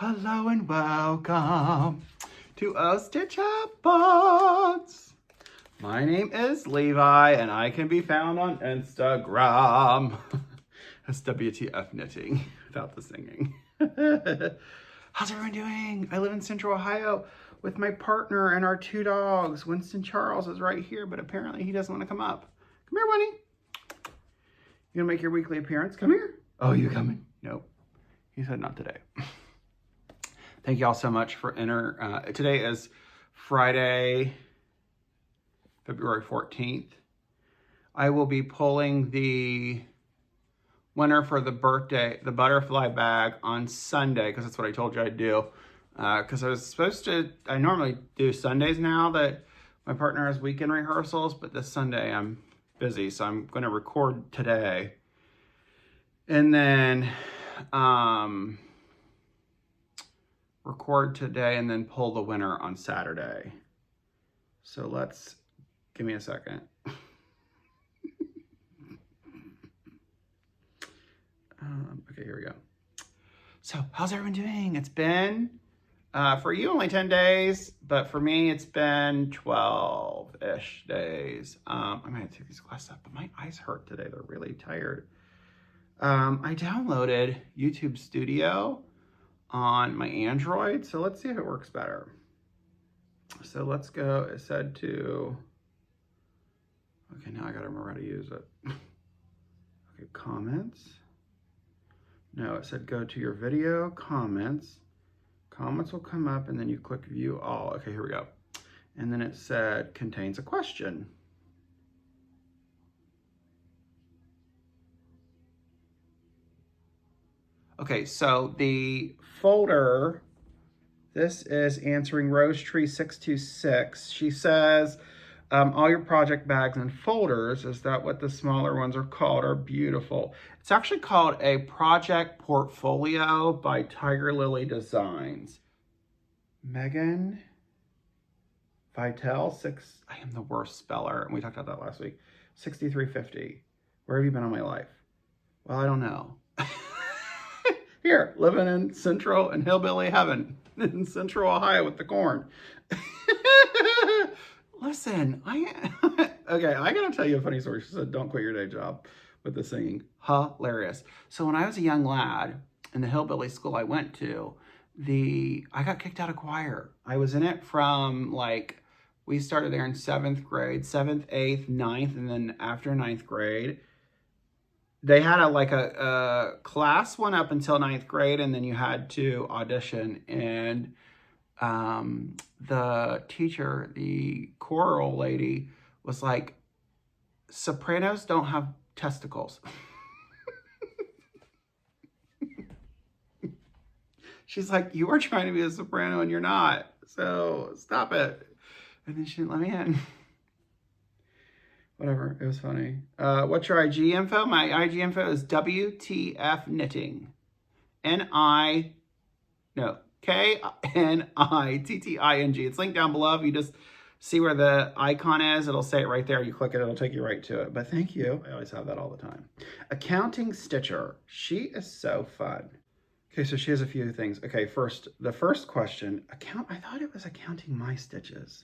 Hello and welcome to O Stitch Up Box. My name is Levi and I can be found on Instagram as WTF Knitting without the singing. How's everyone doing? I live in Central Ohio with my partner and our two dogs. Winston Charles is right here, but apparently he doesn't want to come up. Come here, buddy. You gonna make your weekly appearance? Come here. Oh, you coming? Nope. He said not today. Thank you all so much for today is Friday, February 14th. I will be pulling the winner for the butterfly bag on Sunday, because that's what I told you I'd do. Because I normally do Sundays now that my partner has weekend rehearsals, but this Sunday I'm busy, so I'm going to record today. And then record today and then pull the winner on Saturday. So give me a second. Okay, here we go. So how's everyone doing? It's been, for you, only 10 days, but for me, it's been 12-ish days. I'm gonna take these glasses up, but my eyes hurt today. They're really tired. I downloaded YouTube Studio on my Android, so let's see if it works better. So let's go, it said to, okay, now I gotta remember how to use it. Okay, comments. No, it said go to your video, comments. Comments will come up and then you click view all. Okay, here we go. And then it said contains a question. Okay, so the folder, this is answering Rose Tree 626. She says, all your project bags and folders, is that what the smaller ones are called, are beautiful. It's actually called a project portfolio by Tiger Lily Designs. Megan Vitel, I am the worst speller, and we talked about that last week. 6350. Where have you been all my life? Well, I don't know. Here, living in Central and Hillbilly Heaven in Central Ohio with the corn. Listen, okay, I gotta tell you a funny story. She said, don't quit your day job with the singing. Hilarious. So when I was a young lad in the Hillbilly school I went to, I got kicked out of choir. I was in it from we started there in 7th grade, 7th, 8th, 9th, and then after 9th grade, they had a class one up until 9th grade, and then you had to audition. And the teacher, the choral lady, was like, sopranos don't have testicles. She's like, you are trying to be a soprano and you're not, so stop it. And then she didn't let me in. Whatever, it was funny. What's your IG info? My IG info is WTF Knitting. KNITTING. It's linked down below. If you just see where the icon is, it'll say it right there. You click it, it'll take you right to it. But thank you. I always have that all the time. Accounting Stitcher. She is so fun. Okay, so she has a few things. Okay, the first question. I thought it was accounting my stitches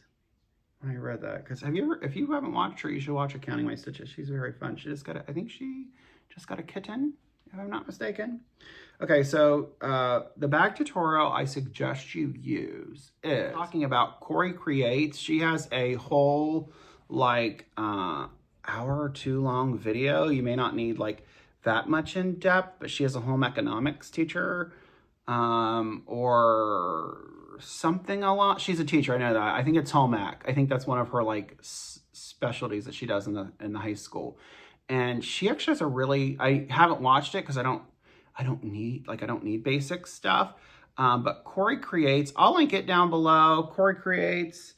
when I read that. Because if you haven't watched her, you should watch Accounting My Stitches. She's very fun. I think she just got a kitten, if I'm not mistaken. Okay, so the bag tutorial I suggest you use is talking about Corey Creates. She has a whole hour or two long video. You may not need that much in depth, but she has a home economics teacher or something a lot. She's a teacher, I know that. I think it's home ec. I think that's one of her specialties that she does in the high school. And she actually has I haven't watched it because I don't need basic stuff. But Corey Creates, I'll link it down below. Corey Creates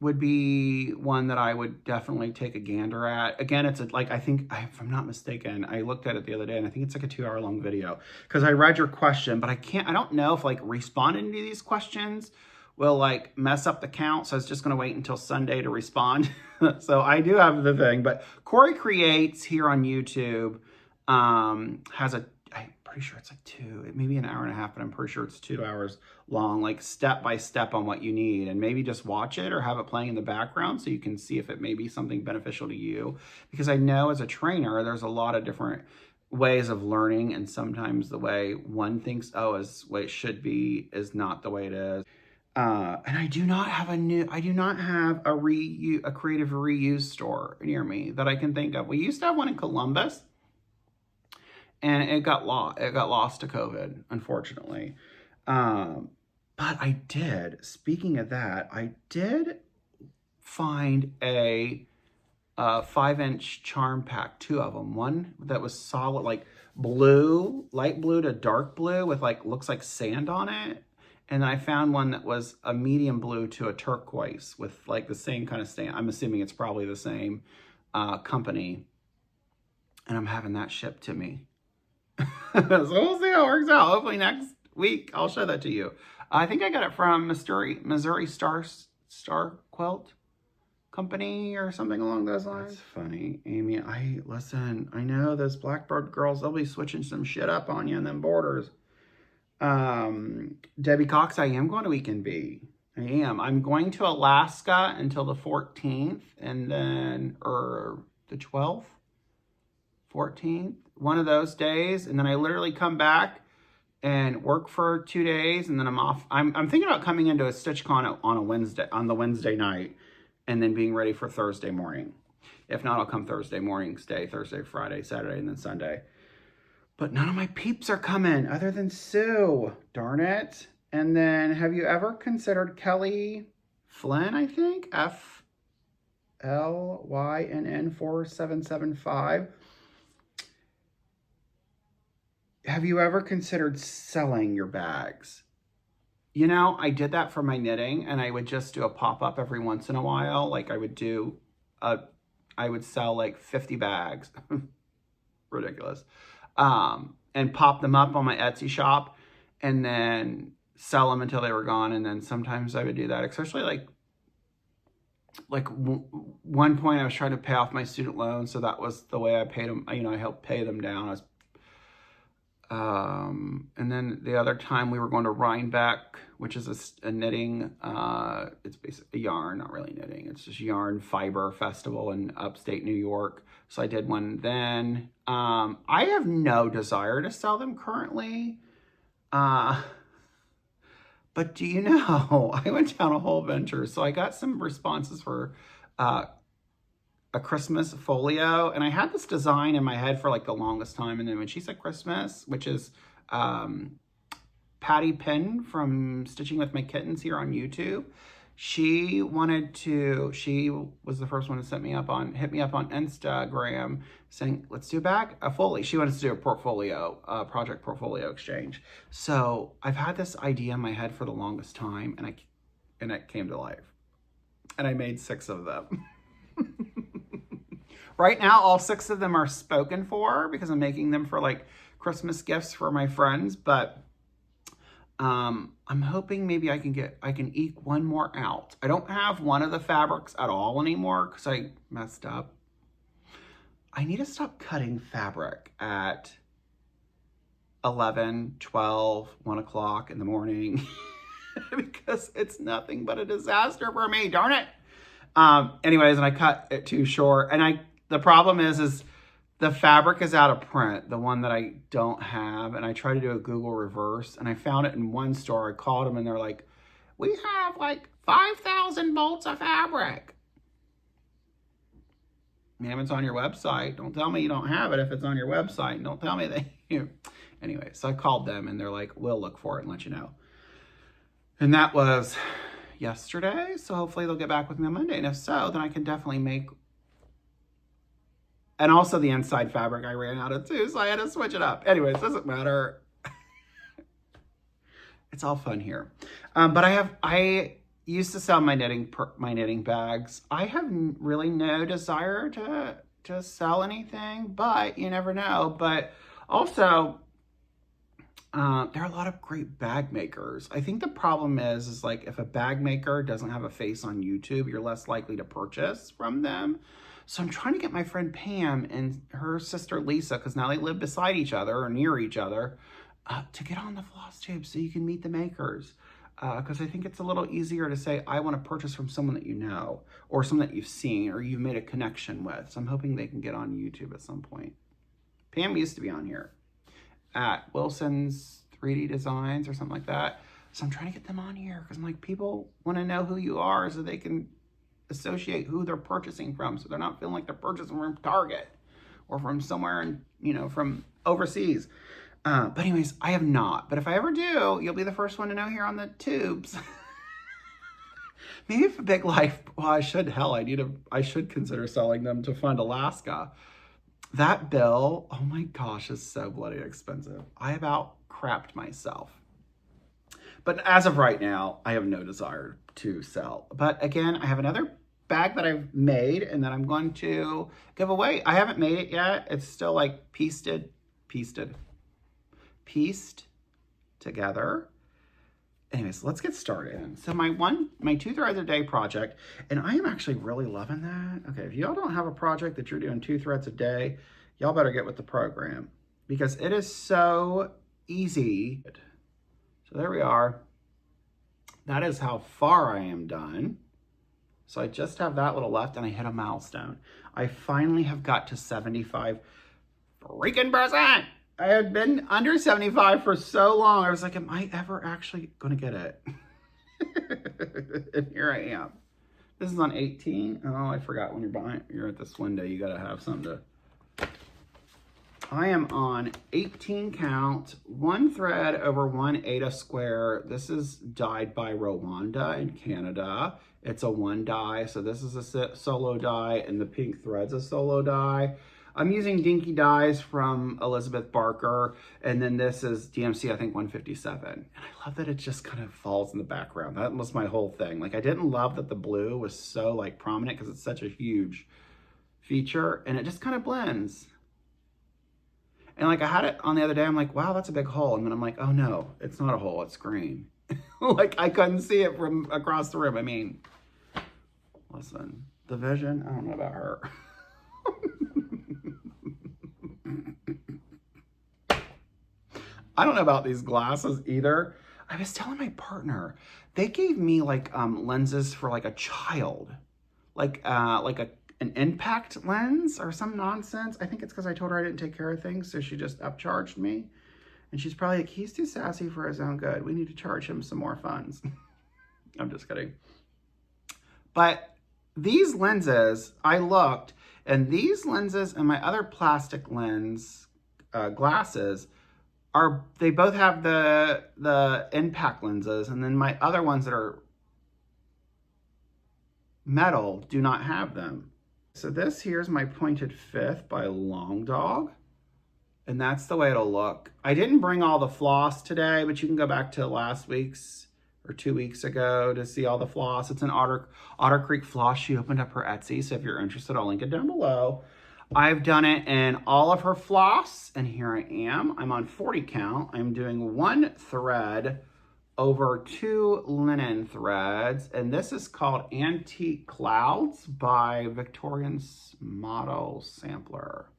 would be one that I would definitely take a gander at. Again, it's I think, if I'm not mistaken, I looked at it the other day and I think it's a 2-hour long video because I read your question, but I don't know if responding to these questions will mess up the count. So I was just gonna wait until Sunday to respond. So I do have the thing, but Corey Creates here on YouTube has pretty sure it's like maybe an hour and a half, but I'm pretty sure it's 2 hours long, like step by step on what you need, and maybe just watch it or have it playing in the background so you can see if it may be something beneficial to you. Because I know as a trainer, there's a lot of different ways of learning, and sometimes the way one thinks, oh, is what it should be is not the way it is. And I do not have a creative reuse store near me that I can think of. We used to have one in Columbus, and it got lost to COVID, unfortunately. But I did, speaking of that, I did find a 5-inch charm pack, 2 of them. One that was solid, like blue, light blue to dark blue with like, looks like sand on it. And then I found one that was a medium blue to a turquoise with like the same kind of sand. I'm assuming it's probably the same company. And I'm having that shipped to me. So we'll see how it works out. Hopefully next week I'll show that to you. I think I got it from Missouri Star Quilt Company or something along those lines. That's funny, Amy. I know those Blackbird girls, they'll be switching some shit up on you in them borders. Debbie Cox, I am going to Weekend Bee. I am. I'm going to Alaska until the 14th, and then, or the 12th, 14th, one of those days, and then I literally come back and work for 2 days, and then I'm off. I'm thinking about coming into a StitchCon on the Wednesday night, and then being ready for Thursday morning. If not, I'll come Thursday morning, stay Thursday, Friday, Saturday, and then Sunday. But none of my peeps are coming other than Sue. Darn it. And then, have you ever considered Kelly Flynn, I think? FLYNN 4775. Have you ever considered selling your bags? You know, I did that for my knitting, and I would just do a pop-up every once in a while. Like I would sell like 50 bags. Ridiculous. And pop them up on my Etsy shop and then sell them until they were gone. And then sometimes I would do that, especially one point I was trying to pay off my student loan. So that was the way I paid them. You know, I helped pay them down. And then the other time we were going to Rhinebeck, which is a knitting, it's basically a yarn, not really knitting. It's just yarn fiber festival in upstate New York. So I did one then. I have no desire to sell them currently. But do you know, I went down a whole venture. So I got some responses for, a Christmas folio, and I had this design in my head for like the longest time, and then when she said Christmas, which is Patty Penn from Stitching with My Kittens here on YouTube, she was the first one to hit me up on Instagram saying, let's do a folio. She wanted to do a portfolio, project portfolio exchange. So I've had this idea in my head for the longest time, and it came to life, and I made 6 of them. Right now, all 6 of them are spoken for because I'm making them for like Christmas gifts for my friends. But I'm hoping maybe I can eke one more out. I don't have one of the fabrics at all anymore because I messed up. I need to stop cutting fabric at 11, 12, 1 o'clock in the morning because it's nothing but a disaster for me. Darn it. Anyways, and I cut it too short, and the problem is the fabric is out of print, the one that I don't have, and I tried to do a Google reverse, and I found it in one store. I called them, and they're like, we have like 5,000 bolts of fabric. Ma'am, it's on your website. Don't tell me you don't have it if it's on your website. Don't tell me that you... Anyway, so I called them, and they're like, we'll look for it and let you know. And that was yesterday, so hopefully they'll get back with me on Monday, and if so, then I can definitely make... And also the inside fabric I ran out of too, so I had to switch it up. Anyways, doesn't matter. It's all fun here. But I used to sell my knitting bags. I have really no desire to sell anything, but you never know. But also, There are a lot of great bag makers. I think the problem is like if a bag maker doesn't have a face on YouTube, you're less likely to purchase from them. So I'm trying to get my friend Pam and her sister Lisa, because now they live beside each other or near each other, to get on the Flosstube so you can meet the makers. Because I think it's a little easier to say, I want to purchase from someone that you know, or someone that you've seen, or you've made a connection with. So I'm hoping they can get on YouTube at some point. Pam used to be on here at Wilson's 3D Designs or something like that. So I'm trying to get them on here because I'm like, people want to know who you are so they can associate who they're purchasing from, so they're not feeling like they're purchasing from Target or from somewhere in, you know, from overseas. But anyways, I have not. But if I ever do, you'll be the first one to know here on the tubes. Maybe for Big Life, well, I should consider selling them to Fund Alaska. That bill, oh my gosh, is so bloody expensive. I about crapped myself. But as of right now, I have no desire to sell. But again, I have another bag that I've made and that I'm going to give away. I haven't made it yet. It's still like pieced together. Anyways, let's get started. So my 2 threads a day project, and I am actually really loving that. Okay, if y'all don't have a project that you're doing 2 threads a day, y'all better get with the program because it is so easy. So there we are. That is how far I am done. So I just have that little left and I hit a milestone. I finally have got to 75 freaking %. I had been under 75 for so long. I was like, am I ever actually going to get it? And here I am. This is on 18. Oh, I forgot when you're at this window, you got to have something to... I am on 18 count, 1 thread over 1/8 square. This is dyed by Rwanda in Canada. It's a 1 dye, so this is a solo dye, and the pink thread's a solo dye. I'm using Dinky Dyes from Elizabeth Barker, and then this is DMC, I think 157. And I love that it just kind of falls in the background. That was my whole thing. Like, I didn't love that the blue was so like prominent because it's such a huge feature, and it just kind of blends. And like I had it on the other day, I'm like, wow, that's a big hole. And then I'm like, oh no, it's not a hole, it's green. Like I couldn't see it from across the room. I mean, listen, the vision, I don't know about her. I don't know about these glasses either. I was telling my partner, they gave me like lenses for like a child, like an impact lens or some nonsense. I think it's because I told her I didn't take care of things, so she just upcharged me. And she's probably like, he's too sassy for his own good. We need to charge him some more funds. I'm just kidding. But these lenses, I looked, and these lenses and my other plastic lens glasses they both have the impact lenses, and then my other ones that are metal do not have them. So this here's my pointed fifth by Long Dog, and that's the way it'll look. I didn't bring all the floss today, but you can go back to last week's or 2 weeks ago to see all the floss. It's an Otter Creek floss. She opened up her Etsy, so if you're interested, I'll link it down below. I've done it in all of her floss, and here I am. I'm on 40 count. I'm doing 1 thread over 2 linen threads, and this is called Antique Clouds by Victorian's Model Sampler.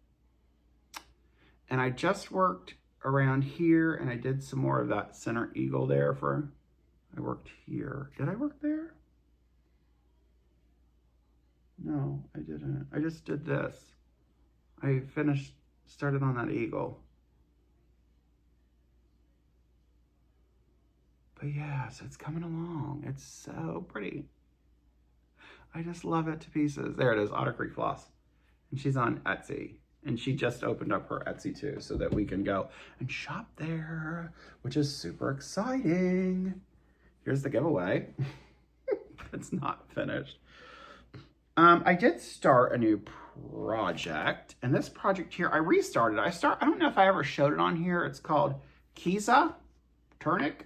And I just worked around here, and I did some more of that center eagle there I worked here. Did I work there? No, I didn't. I just did this. I started on that eagle. But yeah, so it's coming along. It's so pretty. I just love it to pieces. There it is, Otter Creek Floss. And she's on Etsy. And she just opened up her Etsy too, so that we can go and shop there, which is super exciting. Here's the giveaway. It's not finished. I did start a new project, and this project here, I restarted. I don't know if I ever showed it on here. It's called Kiza Turnock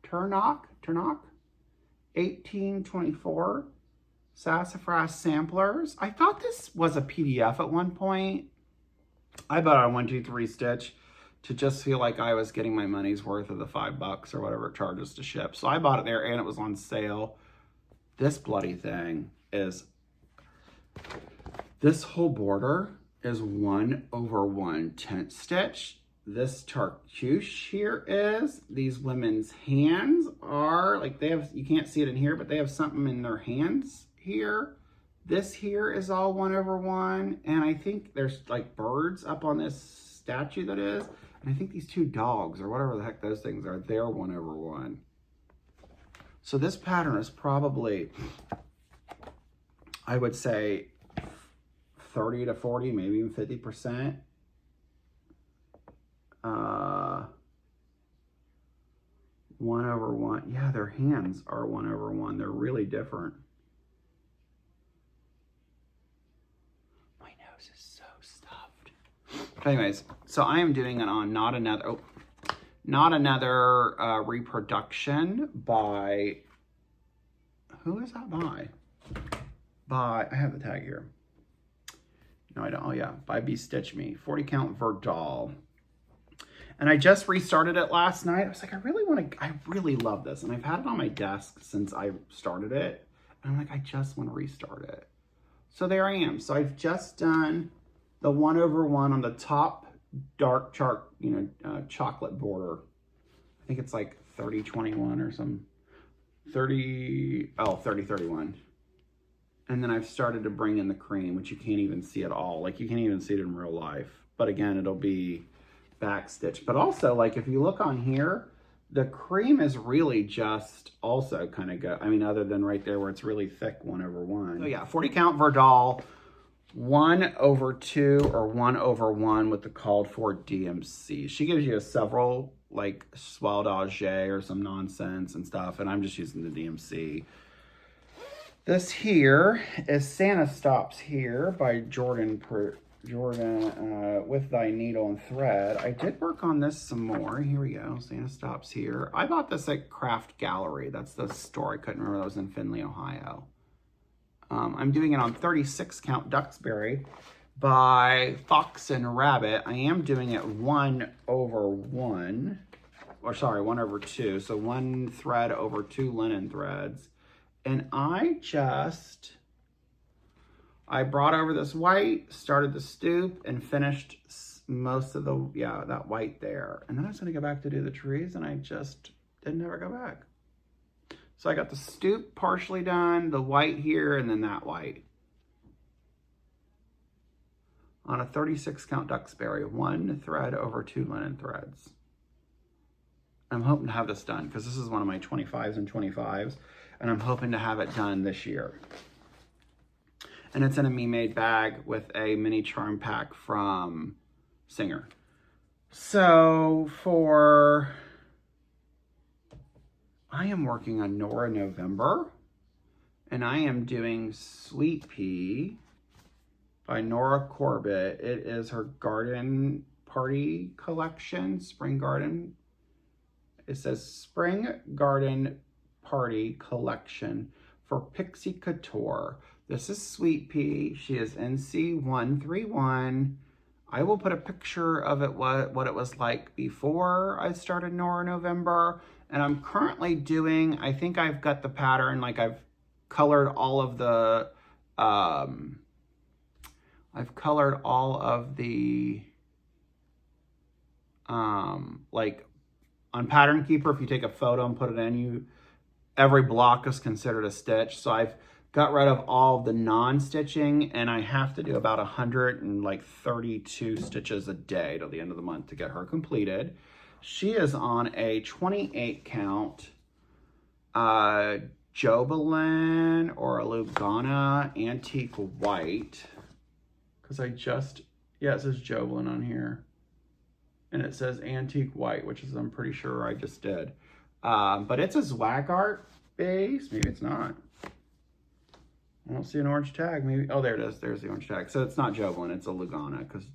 1824 Sassafras Samplers. I thought this was a PDF at one point. I bought it on 123 Stitch to just feel like I was getting my money's worth of the $5 or whatever it charges to ship. So I bought it there and it was on sale. This bloody thing is, this whole border is 1/1 tent stitch. This tarcouche here is, these women's hands are, like they have, you can't see it in here, but they have something in their hands here. This here is all 1/1. And I think there's like birds up on this statue that is. And I think these two dogs or whatever the heck those things are, they're 1/1. So this pattern is probably, I would say 30 to 40, maybe even 50%. 1/1. Yeah, their hands are 1/1. They're really different. My nose is so stuffed. But anyways, so I am doing it on not another reproduction by, who is that by? By, I have the tag here. No, I don't. Oh yeah, by Be Stitch Me, 40 count Verdal. And I just restarted it last night. I was like, I really love this. And I've had it on my desk since I started it. And I'm like, I just want to restart it. So there I am. So I've just done the 1/1 on the top dark chocolate border. I think it's like 30/21 or some 30/31. And then I've started to bring in the cream, which you can't even see at all. Like you can't even see it in real life. But again, it'll be back stitch. But also, like if you look on here, the cream is really just also kind of go, I mean, other than right there where it's really thick 1/1. So yeah, 40 count Verdal, 1/2 or 1/1 with the called for DMC. She gives you several like soie or some nonsense and stuff, and I'm just using the DMC. This here is Santa Stops Here by Jordan with Thy Needle and Thread. I did work on this some more. Here we go, Santa Stops Here. I bought this at Craft Gallery. That's the store. I couldn't remember, that was in Findlay, Ohio. I'm doing it on 36 count Duxbury by Fox and Rabbit. I am doing it 1/1, or sorry, 1/2. So 1 thread over 2 linen threads. And I brought over this white, started the stoop, and finished most of the, that white there. And then I was gonna go back to do the trees, and I just didn't ever go back. So I got the stoop partially done, the white here, and then that white. On a 36 count Duxbury, 1 thread over 2 linen threads. I'm hoping to have this done because this is one of my 25s and 25s, and I'm hoping to have it done this year. And it's in a Me Made bag with a mini charm pack from Singer. So I am working on Nora November, and I am doing Sweet Pea by Nora Corbett. It is her garden party collection, spring garden. It says Spring Garden Party Collection for Pixie Couture. This is Sweet Pea. She is NC131. I will put a picture of it, what it was like before I started Nora November. And I'm currently doing, I think I've got the pattern, like I've colored all of the, like on Pattern Keeper, if you take a photo and put it in, every block is considered a stitch. So I've got rid of all the non-stitching, and I have to do about 132 stitches a day till the end of the month to get her completed. She is on a 28 count Jobelin or a Lugana antique white, because it says Jobelin on here, and it says antique white, which is, I'm pretty sure I just did. But it's a Zwag Art base. Maybe it's not. I don't see an orange tag. Maybe, oh, there it is. There's the orange tag. So it's not Jobelin, it's a Lugana, because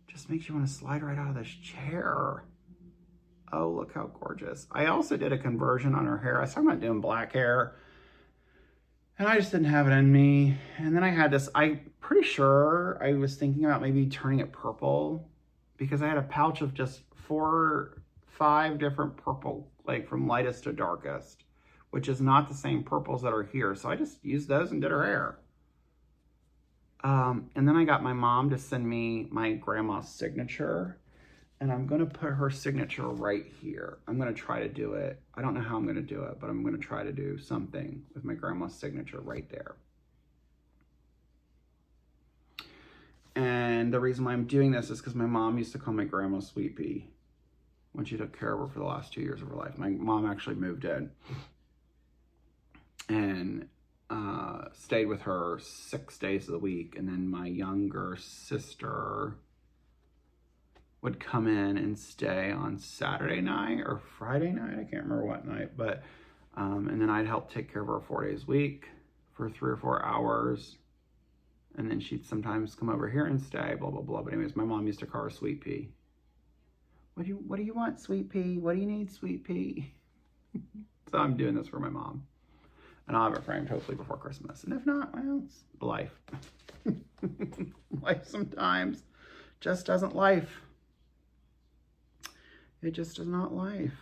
just makes you want to slide right out of this chair. Oh, look how gorgeous. I also did a conversion on her hair. I was talking about doing black hair, and I just didn't have it in me. And then I had this, I'm pretty sure I was thinking about maybe turning it purple, because I had a pouch of just 5 different purple, like from lightest to darkest, which is not the same purples that are here. So I just used those and did her hair. And then I got my mom to send me my grandma's signature, and I'm going to put her signature right here. I'm going to try to do it. I don't know how I'm going to do it, but I'm going to try to do something with my grandma's signature right there. And the reason why I'm doing this is because my mom used to call my grandma Sweet Pea when she took care of her for the last 2 years of her life. My mom actually moved in and stayed with her 6 days of the week. And then my younger sister would come in and stay on Saturday night or Friday night. I can't remember what night, but, and then I'd help take care of her 4 days a week for 3 or 4 hours. And then she'd sometimes come over here and stay, blah, blah, blah. But anyways, my mom used to call her Sweet Pea. What do you want, Sweet Pea? What do you need, Sweet Pea? So I'm doing this for my mom. And I'll have it framed hopefully before Christmas. And if not, well, it's life. Life sometimes just doesn't life. It just is not life.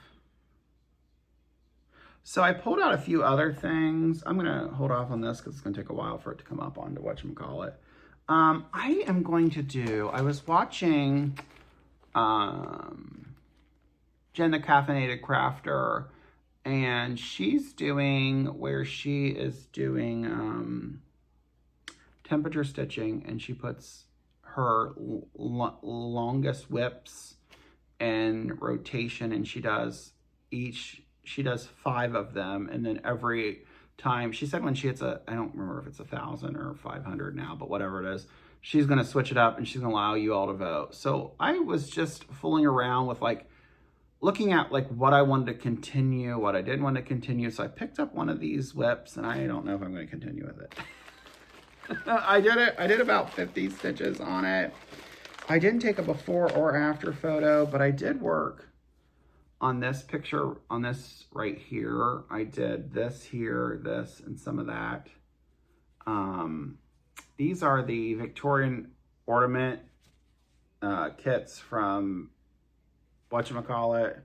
So I pulled out a few other things. I'm going to hold off on this because it's going to take a while for it to come up on to whatchamacallit. I am going to do, I was watching Jen the Caffeinated Crafter, and she's doing where she is doing temperature stitching, and she puts her longest WIPs in rotation, and she does 5 of them, and then every time, she said when she hits I don't remember if it's 1,000 or 500 now, but whatever it is, she's going to switch it up and she's going to allow you all to vote. So I was just fooling around with like looking at like what I wanted to continue, what I didn't want to continue. So I picked up one of these WIPs, and I don't know if I'm going to continue with it. I did about 50 stitches on it. I didn't take a before or after photo, but I did work on this picture, on this right here. I did this here, this, and some of that. These are the Victorian ornament kits from whatchamacallit.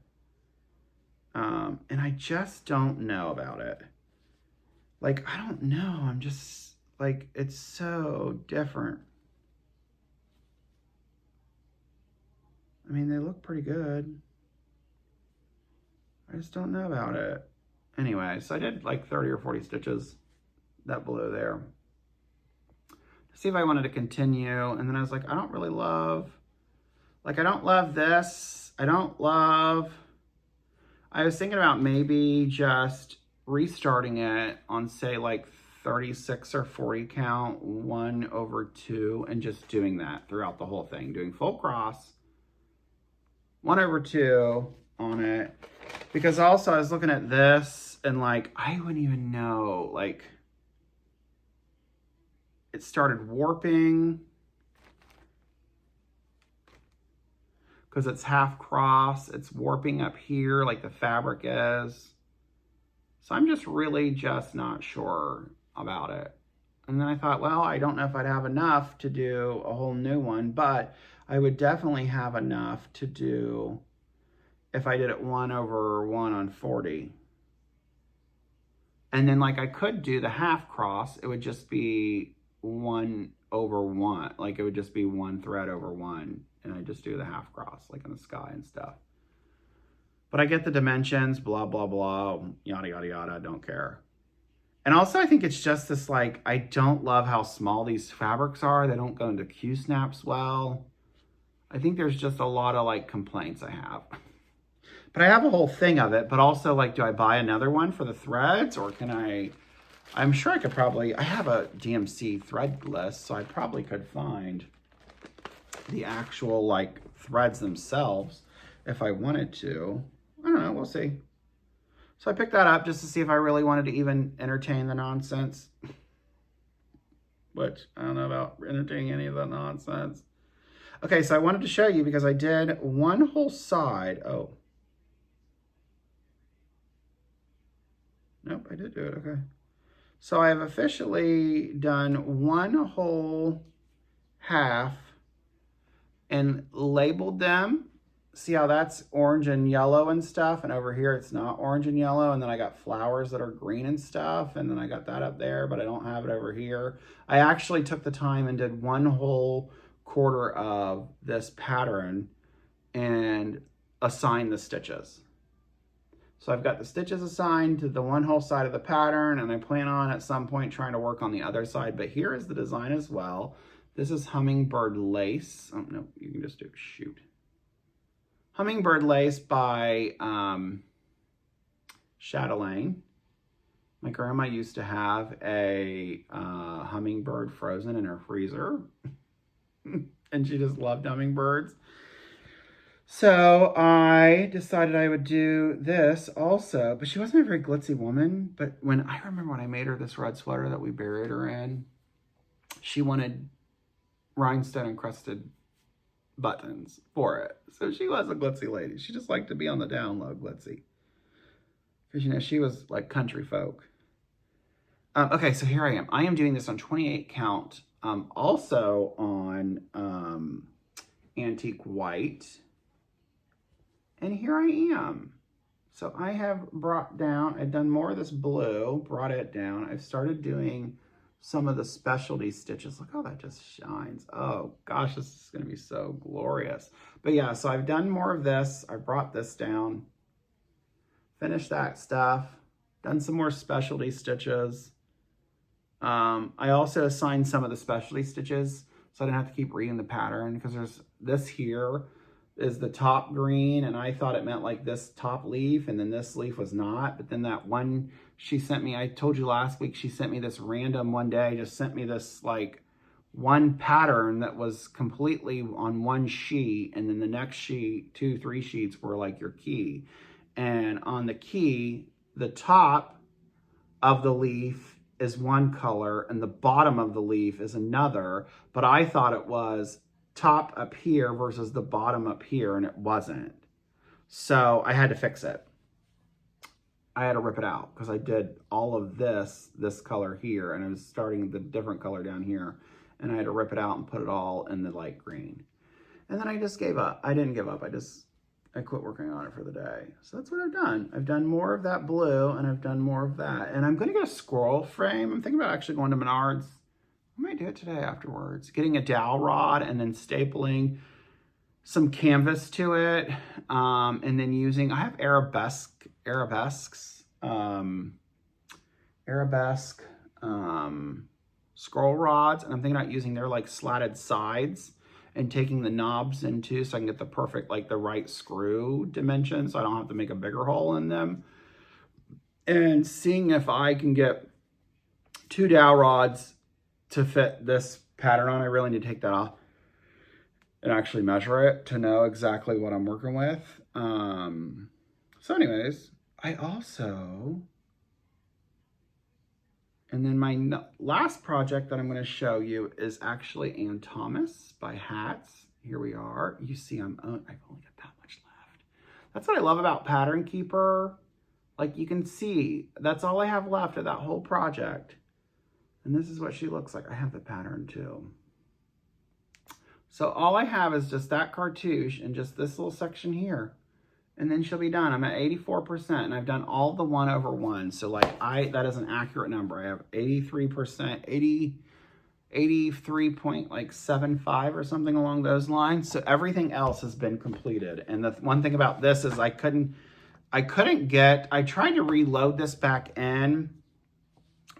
And I just don't know about it. Like, I don't know. I'm just, like, it's so different. I mean, they look pretty good. I just don't know about it. Anyway, so I did like 30 or 40 stitches that blue there to see if I wanted to continue. And then I was like, I don't really love, like, I don't love this. I was thinking about maybe just restarting it on, say, like 36 or 40 count, 1/2, and just doing that throughout the whole thing, doing full cross, 1/2 on it. Because also I was looking at this and like, I wouldn't even know, like, it started warping because it's half cross. It's warping up here like the fabric is. So I'm just really just not sure about it. And then I thought, well, I don't know if I'd have enough to do a whole new one, but I would definitely have enough to do if I did it 1/1 on 40. And then like I could do the half cross, it would just be 1/1. Like it would just be 1 thread over 1. And I just do the half cross like in the sky and stuff. But I get the dimensions, blah, blah, blah, yada, yada, yada, don't care. And also I think it's just this like, I don't love how small these fabrics are. They don't go into Q-snaps well. I think there's just a lot of like complaints I have. But I have a whole thing of it, but also like, do I buy another one for the threads, or can I'm sure I could probably, I have a DMC thread list, so I probably could find the actual like threads themselves if I wanted to. I don't know, we'll see. So I picked that up just to see if I really wanted to even entertain the nonsense. Which, I don't know about entertaining any of the nonsense. Okay, so I wanted to show you because I did one whole side. Oh. Nope, I did do it, okay. So I have officially done one whole half and labeled them. See how that's orange and yellow and stuff, and over here it's not orange and yellow, and then I got flowers that are green and stuff, and then I got that up there, but I don't have it over here. I actually took the time and did one whole quarter of this pattern and assigned the stitches. So I've got the stitches assigned to the one whole side of the pattern, and I plan on at some point trying to work on the other side, but here is the design as well. This is hummingbird lace. Oh, no, you can just do shoot. Hummingbird lace by Chatelaine. My grandma used to have a hummingbird frozen in her freezer, and she just loved hummingbirds. So I decided I would do this also, but she wasn't a very glitzy woman. But I remember when I made her this red sweater that we buried her in, she wanted rhinestone encrusted buttons for it. So she was a glitzy lady. She just liked to be on the down low glitzy. Because, you know, she was like country folk. Okay, so here I am. I am doing this on 28 count, also on antique white. And here I am. So I have brought down, I've done more of this blue, brought it down. I've started doing some of the specialty stitches. Look how that just shines. Oh gosh, this is gonna be so glorious. But yeah, so I've done more of this. I brought this down, finished that stuff, done some more specialty stitches. I also assigned some of the specialty stitches so I didn't have to keep reading the pattern, because there's this here is the top green, and I thought it meant like this top leaf, and then this leaf was not. But then that one she sent me, I told you last week, she sent me this random one day, just sent me this like one pattern that was completely on one sheet, and then the next sheet, 2-3 sheets were like your key. And on the key, the top of the leaf is one color and the bottom of the leaf is another, but I thought it was top up here versus the bottom up here, and it wasn't. So I had to fix it. I had to rip it out because I did all of this color here, and I was starting the different color down here, and I had to rip it out and put it all in the light green. And then I just gave up. I didn't give up. I quit working on it for the day. So that's what I've done. I've done more of that blue, and I've done more of that. And I'm going to get a scroll frame. I'm thinking about actually going to Menards. I might do it today afterwards. Getting a dowel rod and then stapling some canvas to it. And then using, I have arabesque scroll rods. And I'm thinking about using their like slatted sides and taking the knobs into so I can get the perfect, like the right screw dimension so I don't have to make a bigger hole in them. And seeing if I can get 2 dowel rods to fit this pattern on. I really need to take that off and actually measure it to know exactly what I'm working with. So anyways, I also, and then my last project that I'm going to show you is actually Ann Thomas by Hats. Here we are. You see I've only got that much left. That's what I love about Pattern Keeper. Like you can see, that's all I have left of that whole project. And this is what she looks like. I have the pattern too. So all I have is just that cartouche and just this little section here. And then she'll be done. I'm at 84% and I've done all the 1/1. So like that is an accurate number. I have 83%, 83.75 or something along those lines. So everything else has been completed. And the one thing about this is I tried to reload this back in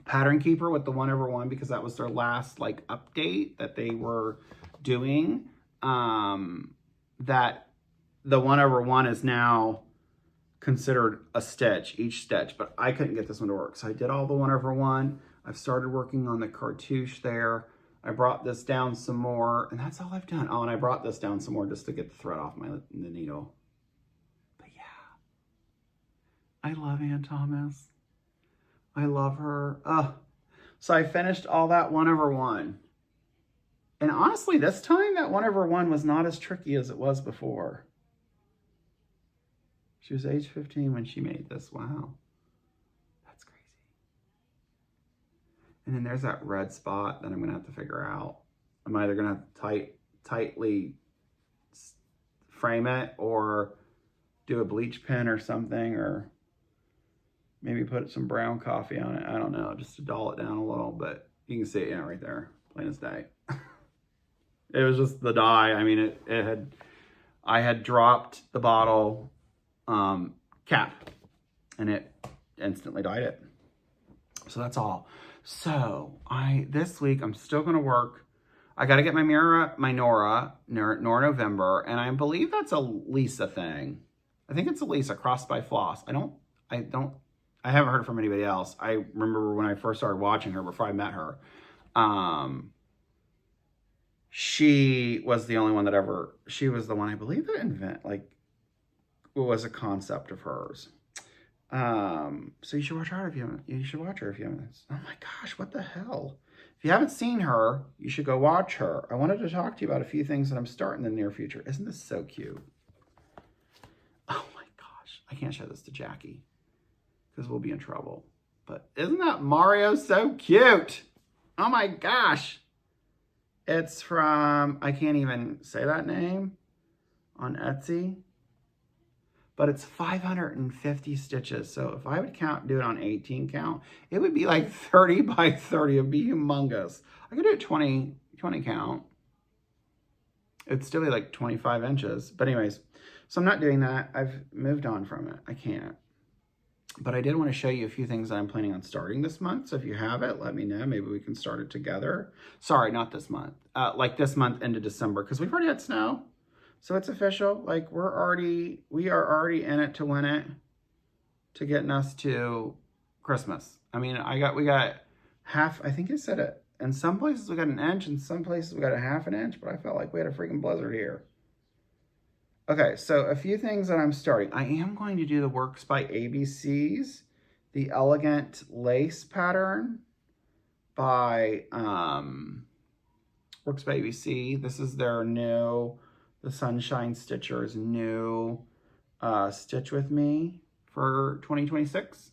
Pattern Keeper with the 1/1 because that was their last like update that they were doing. That the 1/1 is now considered a stitch, each stitch, but I couldn't get this one to work. So I did all the 1/1. I've started working on the cartouche there. I brought this down some more, and that's all I've done. Oh, and I brought this down some more just to get the thread off the needle. But yeah, I love Ann Thomas. I love her. So I finished all that 1/1. And honestly, this time that 1/1 was not as tricky as it was before. She was age 15 when she made this. Wow. That's crazy. And then there's that red spot that I'm going to have to figure out. I'm either going to have to tightly frame it or do a bleach pen or something, or maybe put some brown coffee on it. I don't know, just to dull it down a little, but you can see it, right there, plain as day. It was just the dye. I mean, I had dropped the bottle cap and it instantly dyed it. So that's all. So this week I'm still going to work. I got to get my Nora November, and I believe that's a Lisa thing. I think it's a Lisa Cross by Floss. I haven't heard from anybody else. I remember when I first started watching her before I met her. She was the only one that she was the one, I believe, that was a concept of hers. So you should watch her if you haven't. Oh my gosh, what the hell? If you haven't seen her, you should go watch her. I wanted to talk to you about a few things that I'm starting in the near future. Isn't this so cute? Oh my gosh, I can't show this to Jackie because we'll be in trouble. But isn't that Mario so cute? Oh my gosh. It's from, I can't even say that name, on Etsy. But it's 550 stitches. So if I would do it on 18 count, it would be like 30 by 30. It would be humongous. I could do it 20 count. It'd still be like 25 inches. But anyways, so I'm not doing that. I've moved on from it. I can't. But I did want to show you a few things that I'm planning on starting this month. So if you have it, let me know. Maybe we can start it together. Sorry, not this month. Like this month into December, because we've already had snow. So it's official. Like we are already in it to win it, to getting us to Christmas. I mean, we got half, I think it said it. In some places we got an inch, in some places we got a half an inch, but I felt like we had a freaking blizzard here. Okay, so a few things that I'm starting. I am going to do the Works by ABCs, the Elegant Lace pattern by Works by ABC. This is their new, the Sunshine Stitcher's new Stitch With Me for 2026.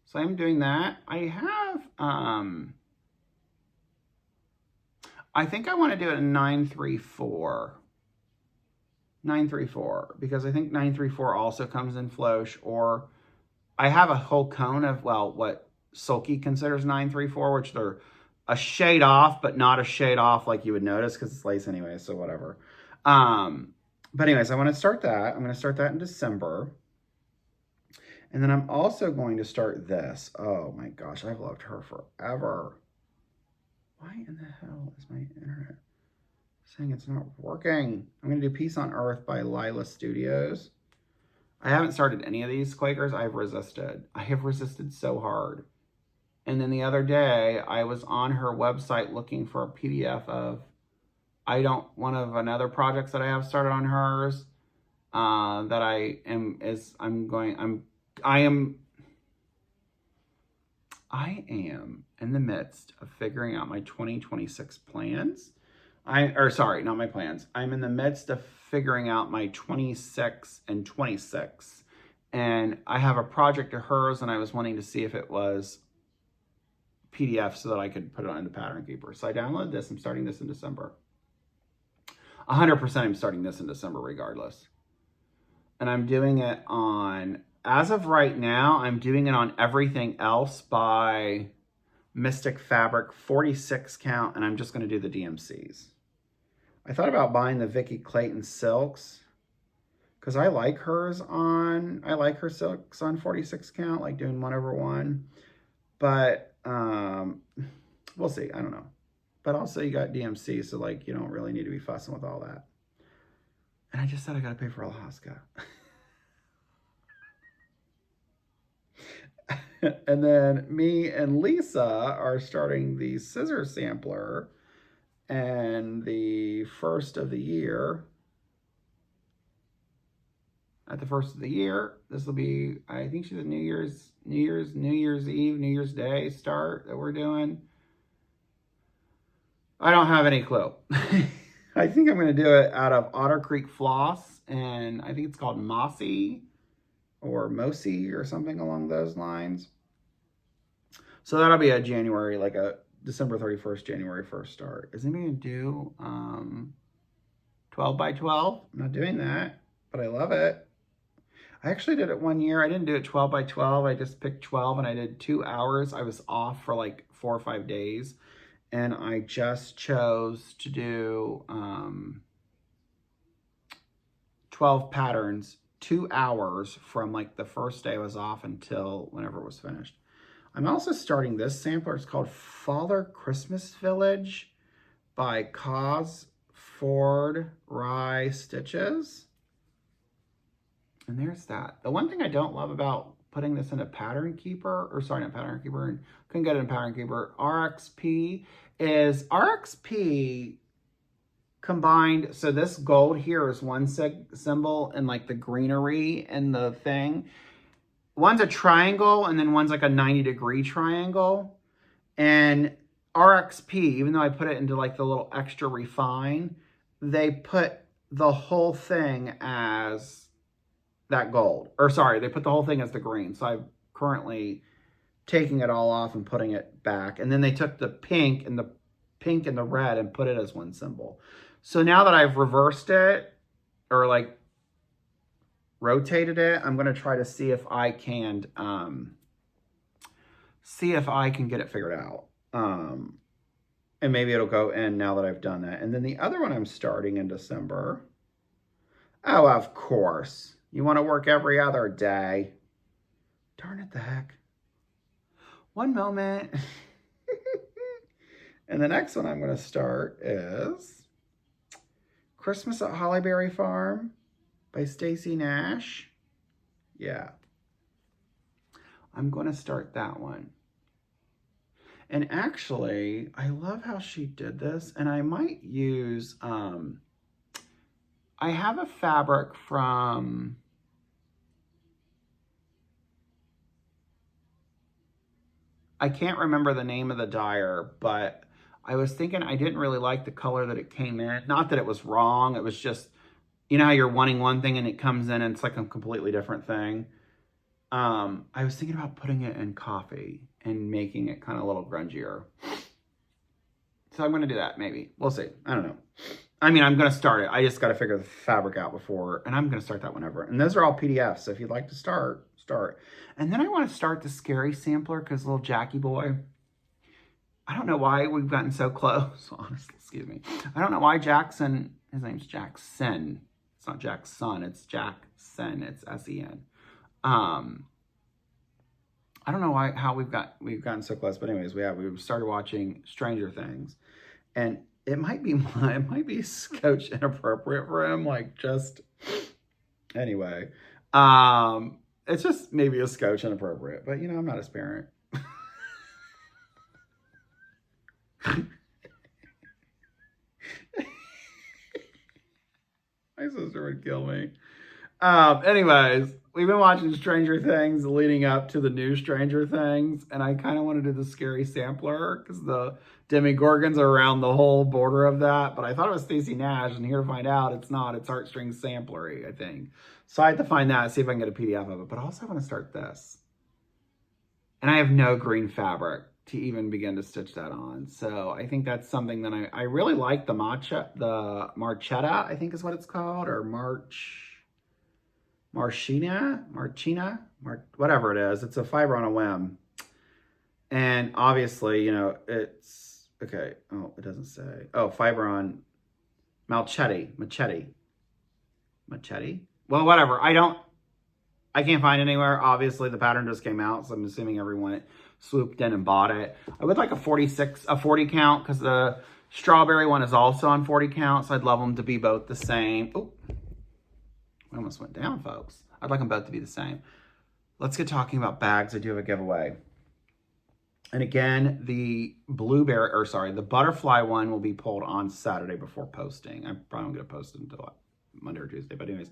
So I'm doing that. I have, I think I want to do it in 934. 934, because I think 934 also comes in Flosh, or I have a whole cone of, well, what Sulky considers 934, which they're a shade off, but not a shade off like you would notice because it's lace anyway, so whatever. But anyways, I want to start that. I'm going to start that in December. And then I'm also going to start this. Oh my gosh, I've loved her forever. Why in the hell is my internet saying it's not working? I'm going to do Peace on Earth by Lila Studios. I haven't started any of these Quakers. I have resisted so hard. And then the other day, I was on her website looking for a PDF of one of another projects that I have started on hers. That I am in the midst of figuring out my 2026 plans. Not my plans. I'm in the midst of figuring out my 26 and 26. And I have a project of hers, and I was wanting to see if it was PDF so that I could put it onto Pattern Keeper. So I downloaded this. I'm starting this in December. 100% I'm starting this in December regardless. And I'm doing it on, as of right now, I'm doing it on Everything Else by Mystic Fabric, 46 count, and I'm just going to do the DMCs. I thought about buying the Vicky Clayton silks because I like her silks on 46 count, like doing 1/1. But we'll see. I don't know. But also you got DMC, so like you don't really need to be fussing with all that. And I just said I got to pay for Alaska. And then me and Lisa are starting the scissor sampler, and the first of the year. At the first of the year, this will be, I think she's a New Year's Eve, New Year's Day start that we're doing. I don't have any clue. I think I'm going to do it out of Otter Creek Floss, and I think it's called Mossy or Mosi or something along those lines. So that'll be a January, like a December 31st, January 1st start. Is anybody going to do 12 by 12? I'm not doing that. but I love it. I actually did it one year. I didn't do it 12 by 12. I just picked 12 and I did 2 hours. I was off for like 4 or 5 days. And I just chose to do 12 patterns, 2 hours from like the first day I was off until whenever it was finished. I'm also starting this sampler. It's called Father Christmas Village by Cos Ford Rye Stitches. And there's that. The one thing I don't love about putting this in a Pattern Keeper, or sorry, not Pattern Keeper, couldn't get it in Pattern Keeper, RXP, is RXP combined. So this gold here is one symbol and like the greenery and the thing. One's a triangle and then one's like a 90-degree triangle. And RXP, even though I put it into like the little extra refine, they put the whole thing as that gold. Or sorry, they put the whole thing as the green. So I'm currently taking it all off and putting it back. And then they took the pink and the red and put it as one symbol. So now that I've reversed it or like rotated it, I'm going to try to see if I can get it figured out. And maybe it'll go in now that I've done that. And then the other one I'm starting in December. Oh, of course. You want to work every other day. Darn it the heck. One moment. And the next one I'm going to start is Christmas at Hollyberry Farm by Stacy Nash. Yeah. I'm going to start that one. And actually, I love how she did this. And I might use, I have a fabric from, I can't remember the name of the dyer, but I was thinking I didn't really like the color that it came in. Not that it was wrong. It was just, you know how you're wanting one thing and it comes in and it's like a completely different thing. I was thinking about putting it in coffee and making it kind of a little grungier. So I'm going to do that maybe. We'll see. I don't know. I mean, I'm going to start it. I just got to figure the fabric out before, and I'm going to start that whenever. And those are all PDFs, so if you'd like to start. And then I want to start the scary sampler because little Jackie boy, I don't know why we've gotten so close, honestly, excuse me. I don't know why Jackson, his name's Jackson. It's not Jackson, it's Jackson, it's S-E-N. I don't know how we've gotten so close, but anyways, we've started watching Stranger Things, and it might be Scotch inappropriate for him, like just anyway. It's just maybe a Scotch inappropriate, but you know, I'm not his parent. My sister would kill me. Anyways, we've been watching Stranger Things leading up to the new Stranger Things, and I kind of want to do the scary sampler because the Demogorgons are around the whole border of that, but I thought it was Stacey Nash, and here to find out it's not. It's Heartstrings Samplery, I think. So I had to find that, see if I can get a PDF of it, but also I want to start this. And I have no green fabric to even begin to stitch that on. So I think that's something that I really like the Marchetta, I think is what it's called, or Marchina, whatever it is. It's a fiber on a whim. And obviously, you know, it's, okay. Oh, it doesn't say. Oh, fiber on machete. Well, whatever. I can't find it anywhere. Obviously, the pattern just came out, so I'm assuming everyone swooped in and bought it. I would like a 40 count because the strawberry one is also on 40 count, so I'd love them to be both the same. Oh, I almost went down, folks. I'd like them both to be the same. Let's get talking about bags. I do have a giveaway. And again, the butterfly one will be pulled on Saturday before posting. I'm probably going to post it until Monday or Tuesday, but anyways.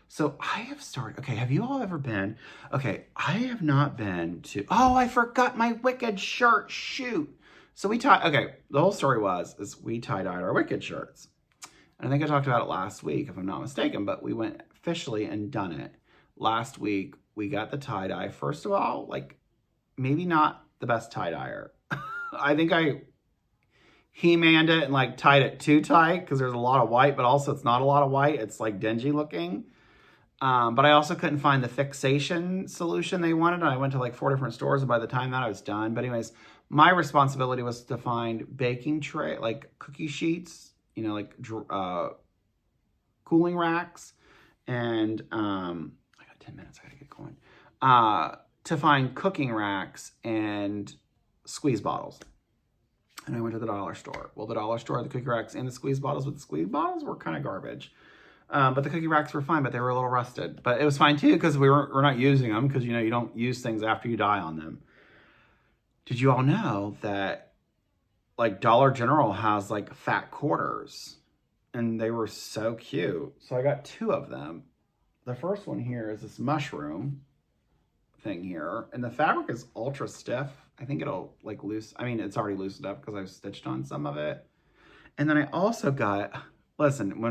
So I have started, okay, have you all ever been, okay, I have not been to, oh, I forgot my Wicked shirt, shoot. So the whole story is we tie-dyed our Wicked shirts. And I think I talked about it last week, if I'm not mistaken, but we went officially and done it. Last week, we got the tie-dye. First of all, like, maybe not the best tie-dyer. I think I He-manned it and, like, tied it too tight because there's a lot of white, but also it's not a lot of white. It's, like, dingy looking. But I also couldn't find the fixation solution they wanted. And I went to like 4 different stores, and by the time that I was done. But anyways, my responsibility was to find baking tray, like cookie sheets, you know, like cooling racks. And I got 10 minutes, I gotta get going. To find cooking racks and squeeze bottles. And I went to the dollar store. Well, the dollar store, the cookie racks and the squeeze bottles, but the squeeze bottles were kind of garbage. But the cookie racks were fine, but they were a little rusted. But it was fine too, because we're not using them, because, you know, you don't use things after you die on them. Did you all know that, like, Dollar General has, like, fat quarters? And they were so cute. So I got 2 of them. The first one here is this mushroom thing here. And the fabric is ultra stiff. I think it'll, like, it's already loosened up because I've stitched on some of it. And then I also got... Listen,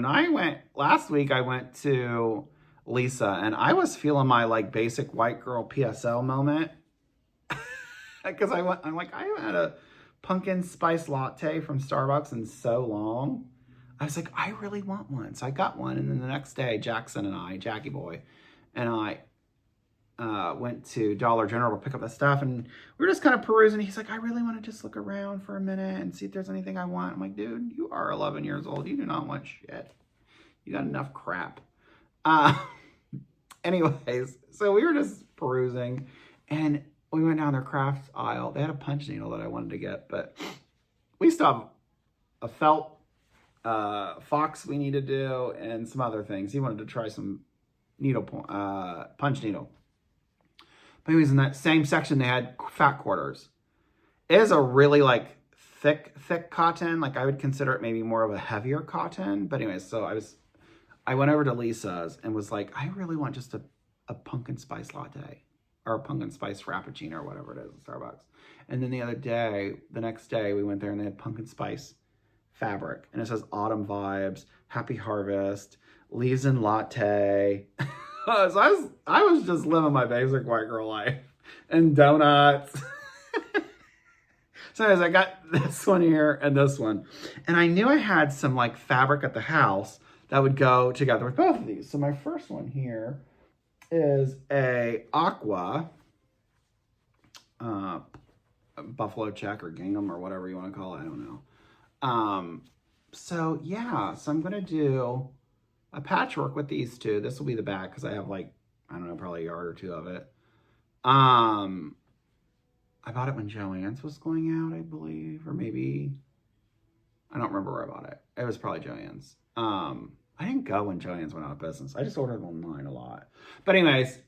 last week I went to Lisa, and I was feeling my, like, basic white girl PSL moment. Because I haven't had a pumpkin spice latte from Starbucks in so long. I was like, I really want one. So I got one, and then the next day, Jackie boy, and I went to Dollar General to pick up the stuff, and we were just kind of perusing. He's like, I really want to just look around for a minute and see if there's anything I want. I'm like, dude, you are 11 years old. You do not want shit. You got enough crap. Anyways, so we were just perusing, and we went down their crafts aisle. They had a punch needle that I wanted to get, but we still have a felt fox we need to do and some other things. He wanted to try some punch needle. But anyways, in that same section, they had fat quarters. It is a really, like, thick cotton. Like, I would consider it maybe more of a heavier cotton. But anyways, so I went over to Lisa's and was like, I really want just a pumpkin spice latte. Or a pumpkin spice frappuccino or whatever it is at Starbucks. And then the next day, we went there and they had pumpkin spice fabric. And it says autumn vibes, happy harvest, leaves in latte. So I was just living my basic white girl life. And donuts. So anyways, I got this one here and this one. And I knew I had some, like, fabric at the house that would go together with both of these. So my first one here is a aqua buffalo check or gingham or whatever you want to call it. I don't know. So yeah, so I'm going to do a patchwork with these 2. This will be the back because I have, like, I don't know, probably a yard or 2 of it. I bought it when Joann's was going out, I believe, or maybe, I don't remember where I bought it. It was probably Joann's. I didn't go when Joann's went out of business. I just ordered online a lot. But anyways,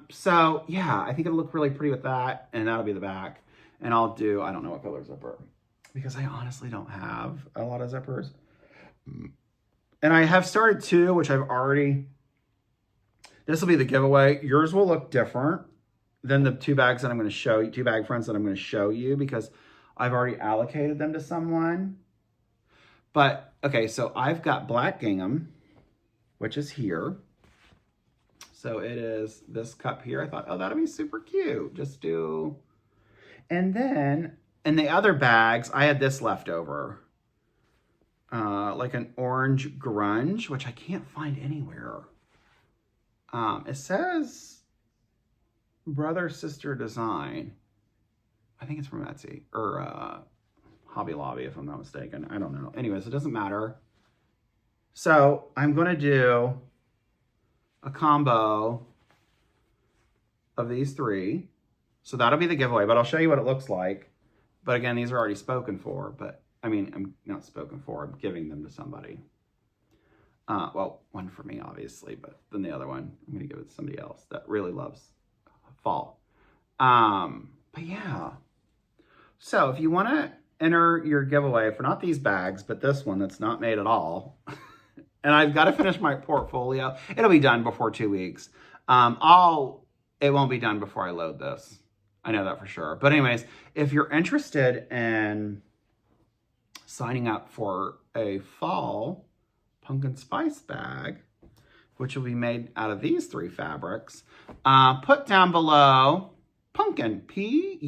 so yeah, I think it'll look really pretty with that, and that'll be the back. And I'll do, I don't know what color zipper, because I honestly don't have a lot of zippers. And I have started 2, which I've already, this will be the giveaway. Yours will look different than the 2 bags that I'm going to show you, 2 bag fronts that I'm going to show you, because I've already allocated them to someone. But, okay, so I've got black gingham, which is here. So it is this cup here. I thought, oh, that'll be super cute. Just do, and then in the other bags, I had this left over. Like an orange grunge, which I can't find anywhere. It says brother sister design. I think it's from Etsy or Hobby Lobby, if I'm not mistaken. I don't know. Anyways, it doesn't matter. So I'm going to do a combo of these 3. So that'll be the giveaway, but I'll show you what it looks like. But again, these are already spoken for, but I mean, I'm not spoken for, I'm giving them to somebody. Well, one for me, obviously, but then the other one, I'm going to give it to somebody else that really loves fall. But yeah. So if you want to enter your giveaway for not these bags, but this one that's not made at all, and I've got to finish my portfolio. It'll be done before 2 weeks. It won't be done before I load this. I know that for sure. But anyways, if you're interested in signing up for a fall pumpkin spice bag, which will be made out of these 3 fabrics, put down below pumpkin, Pumpkin.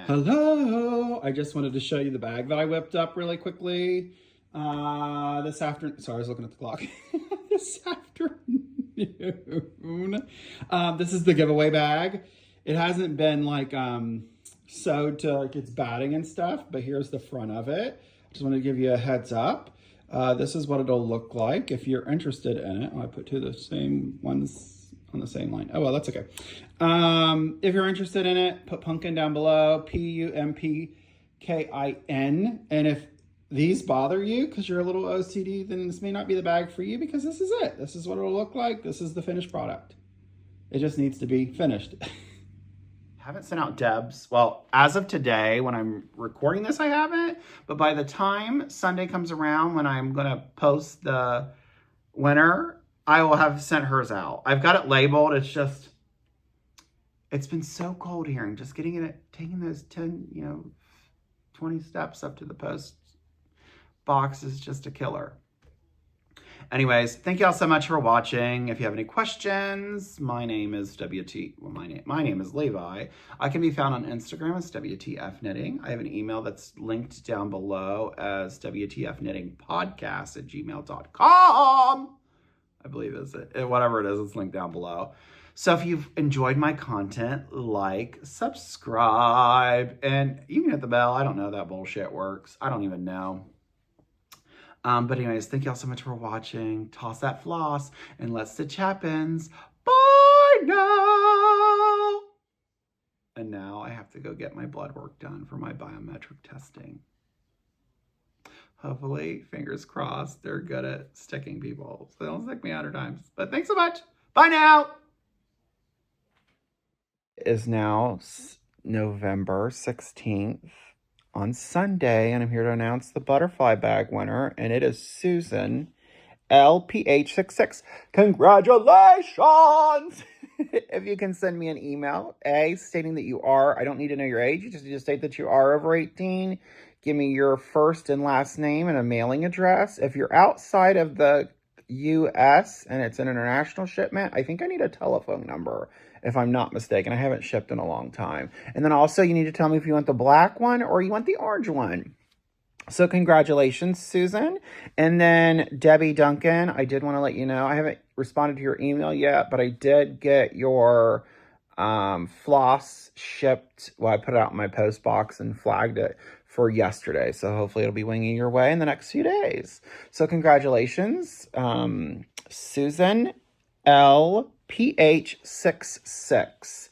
Hello. I just wanted to show you the bag that I whipped up really quickly this afternoon. Sorry, I was looking at the clock. this afternoon. This is the giveaway bag. It hasn't been like sewed to like its batting and stuff, but here's the front of it. Just want to give you a heads up. This is what it'll look like if you're interested in it. Oh, I put two of the same ones on the same line. Oh, well, that's okay. If you're interested in it, put pumpkin down below, Pumpkin. And if these bother you because you're a little OCD, then this may not be the bag for you, because this is it. This is what it'll look like. This is the finished product. It just needs to be finished. Haven't sent out Debs. Well, as of today, when I'm recording this, I haven't. But by the time Sunday comes around, when I'm going to post the winner, I will have sent hers out. I've got it labeled. It's just, it's been so cold here. And just getting it, taking those 10, 20 steps up to the post box is just a killer. Anyways, thank y'all so much for watching. If you have any questions, my name is my name is Levi. I can be found on Instagram as wtfknitting. I have an email that's linked down below as wtfknittingpodcast@gmail.com. I believe is it. Whatever it is, it's linked down below. So if you've enjoyed my content, like, subscribe, and you can hit the bell. I don't know how that bullshit works. I don't even know. But anyways, thank y'all so much for watching. Toss that floss and let's stitch happens. Bye now. And now I have to go get my blood work done for my biometric testing. Hopefully, fingers crossed, they're good at sticking people, so they don't stick me 100 times. But thanks so much. Bye now. It is now November 16th. On Sunday, and I'm here to announce the butterfly bag winner, and it is Susan LPH66. Congratulations! If you can send me an email, stating that you are, I don't need to know your age, you just need to state that you are over 18. Give me your first and last name and a mailing address. If you're outside of the US and it's an international shipment, I think I need a telephone number, if I'm not mistaken. I haven't shipped in a long time. And then also you need to tell me if you want the black one or you want the orange one. So congratulations, Susan. And then Debbie Duncan, I did want to let you know, I haven't responded to your email yet, but I did get your floss shipped. Well, I put it out in my post box and flagged it for yesterday. So hopefully it'll be winging your way in the next few days. So congratulations, Susan LPH66.